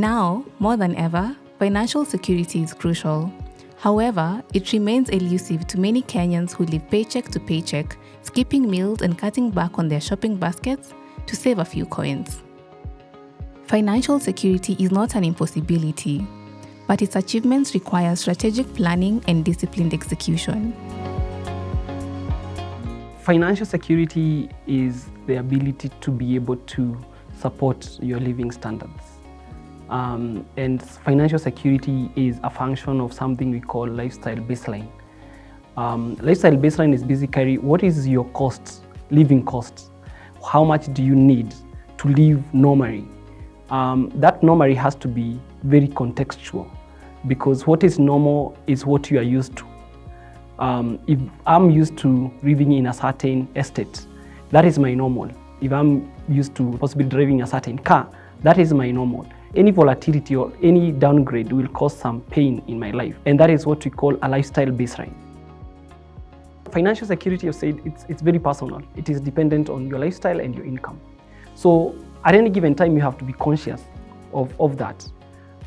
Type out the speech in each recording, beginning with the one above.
Now, more than ever, financial security is crucial. However, it remains elusive to many Kenyans who live paycheck to paycheck, skipping meals and cutting back on their shopping baskets to save a few coins. Financial security is not an impossibility, but its achievements require strategic planning and disciplined execution. Financial security is the ability to be able to support your living standards. And financial security is a function of something we call lifestyle baseline. Lifestyle baseline is basically what is your cost, living cost? How much do you need to live normally? That normally has to be very contextual, because what is normal is what you are used to. If I'm used to living in a certain estate, that is my normal. If I'm used to possibly driving a certain car, that is my normal. Any volatility or any downgrade will cause some pain in my life, and that is what we call a lifestyle baseline. Financial security, I've said, it's very personal. It is dependent on your lifestyle and your income. So at any given time, you have to be conscious of that.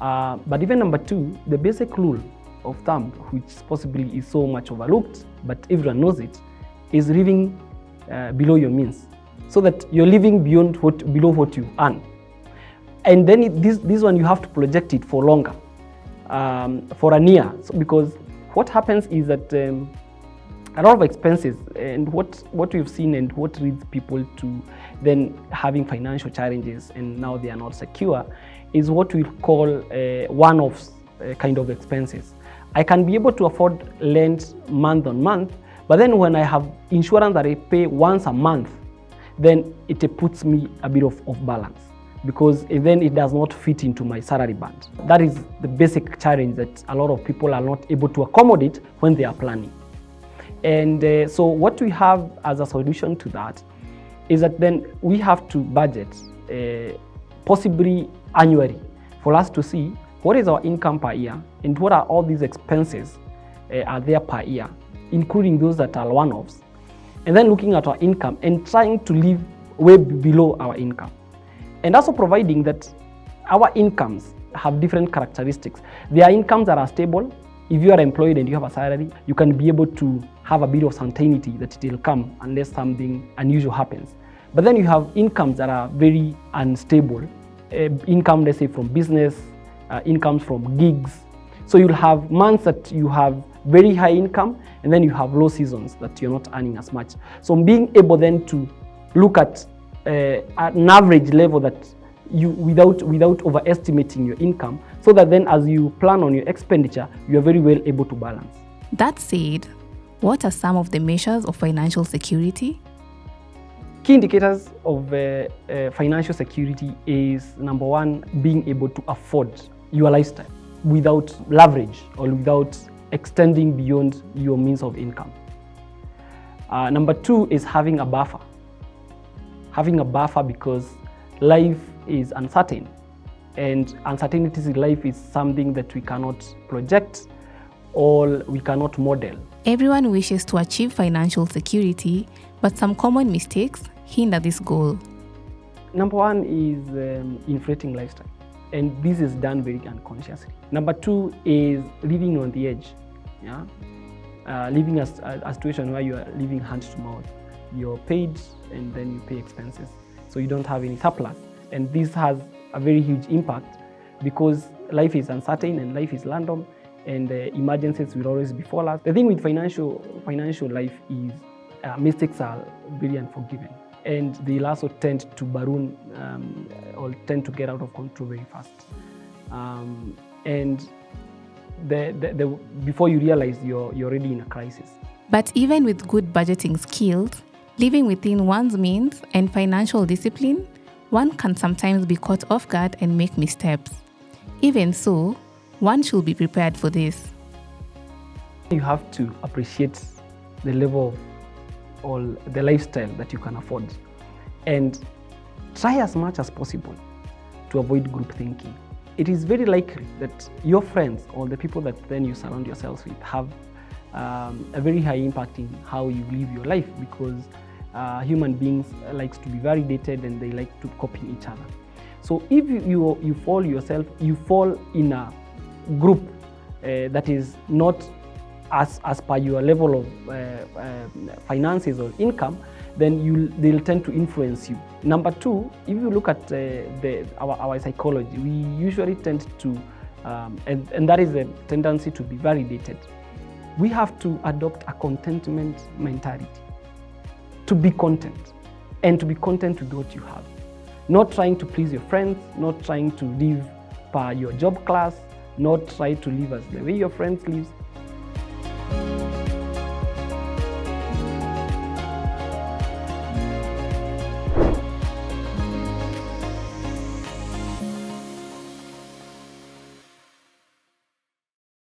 But even number two, the basic rule of thumb, which possibly is so much overlooked, but everyone knows it, is living below your means, so that you're living below what you earn. And then this one, you have to project it for longer, for a year. So because what happens is that a lot of expenses, and what we've seen and what leads people to then having financial challenges and now they are not secure, is what we call one-offs kind of expenses. I can be able to afford rent month on month, but then when I have insurance that I pay once a month, then it puts me a bit of balance, because then it does not fit into my salary band. That is the basic challenge that a lot of people are not able to accommodate when they are planning. And so what we have as a solution to that is that then we have to budget possibly annually for us to see what is our income per year and what are all these expenses are there per year, including those that are one-offs, and then looking at our income and trying to live way below our income. And also providing that our incomes have different characteristics. There are incomes that are stable. If you are employed and you have a salary, you can be able to have a bit of certainty that it will come unless something unusual happens. But then you have incomes that are very unstable. Income, let's say, from business, incomes from gigs. So you'll have months that you have very high income, and then you have low seasons that you're not earning as much. So being able then to look at an average level that you without overestimating your income, so that then as you plan on your expenditure, you are very well able to balance. That said, what are some of the measures of financial security? Key indicators of financial security is, number one, being able to afford your lifestyle without leverage or without extending beyond your means of income. Number two is having a buffer. Having a buffer, because life is uncertain, and uncertainties in life is something that we cannot project or we cannot model. Everyone wishes to achieve financial security, but some common mistakes hinder this goal. Number one is inflating lifestyle, and this is done very unconsciously. Number two is living on the edge. Living a situation where you are living hand to mouth. You're paid and then you pay expenses, so you don't have any surplus. And this has a very huge impact, because life is uncertain and life is random, and emergencies will always befall us. The thing with financial life is mistakes are very unforgiving, and they'll also tend to balloon or tend to get out of control very fast. And before you realize, you're already in a crisis. But even with good budgeting skills, living within one's means and financial discipline, one can sometimes be caught off guard and make missteps. Even so, one should be prepared for this. You have to appreciate the level or the lifestyle that you can afford, and try as much as possible to avoid group thinking. It is very likely that your friends or the people that then you surround yourselves with have a very high impact in how you live your life, because human beings like to be validated and they like to copy each other. So if you fall yourself, you fall in a group that is not as per your level of finances or income, then they'll tend to influence you. Number two, if you look at our psychology, we usually tend to, and that is a tendency to be validated. We have to adopt a contentment mentality, to be content, and to be content with what you have. Not trying to please your friends, not trying to live per your job class, not try to live as the way your friends live,